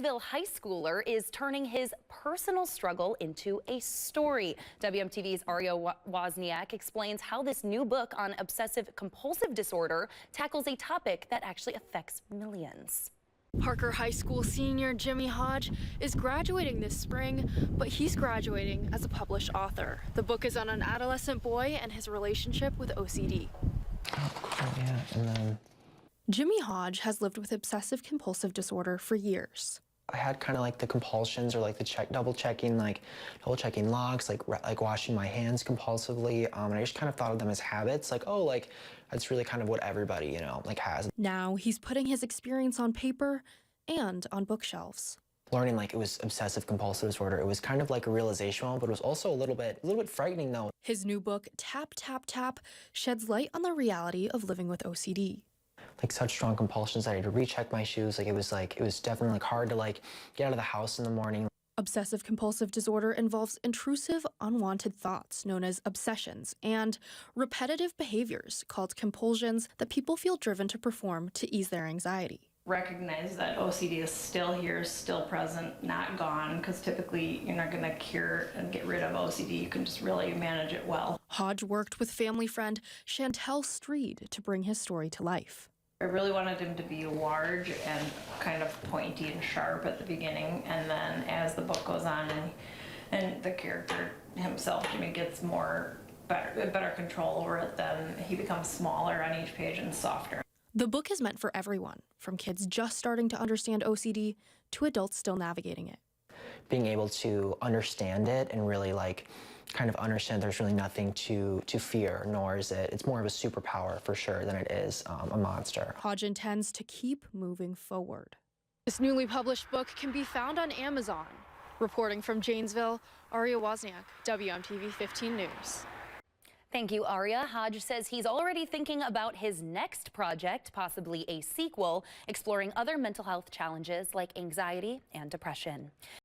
Janesville high schooler is turning his personal struggle into a story. WMTV's Aria Wozniak explains how this new book on obsessive-compulsive disorder tackles a topic that actually affects millions. Parker High School senior Jimmy Hodge is graduating this spring, but he's graduating as a published author. The book is on an adolescent boy and his relationship with OCD. Oh, cool, yeah, and then Jimmy Hodge has lived with obsessive-compulsive disorder for years. I had kind of like the compulsions, or like the double checking logs, like washing my hands compulsively, and I just kind of thought of them as habits, like, oh, like that's really kind of what everybody, like has. Now he's putting his experience on paper and on bookshelves. Learning like it was obsessive compulsive disorder, it was kind of like a realization moment, but it was also a little bit frightening though. His new book, Tap, Tap, Tap, sheds light on the reality of living with OCD. Like such strong compulsions that I had to recheck my shoes. It was definitely like hard to like get out of the house in the morning. Obsessive-compulsive disorder involves intrusive, unwanted thoughts known as obsessions and repetitive behaviors called compulsions that people feel driven to perform to ease their anxiety. Recognize that OCD is still here, still present, not gone, because typically you're not going to cure and get rid of OCD. You can just really manage it well. Hodge worked with family friend Chantel Streed to bring his story to life. I really wanted him to be large and kind of pointy and sharp at the beginning, and then as the book goes on and the character himself, Jimmy, gets better control over it, then he becomes smaller on each page and softer. The book is meant for everyone, from kids just starting to understand OCD to adults still navigating it. Being able to understand it and really like kind of understand there's really nothing to fear, nor is it's more of a superpower for sure than it is a monster. Hodge intends to keep moving forward. This newly published book can be found on Amazon. Reporting from Janesville, Aria Wozniak, WMTV 15 News. Thank you, Aria. Hodge says he's already thinking about his next project, possibly a sequel, exploring other mental health challenges like anxiety and depression.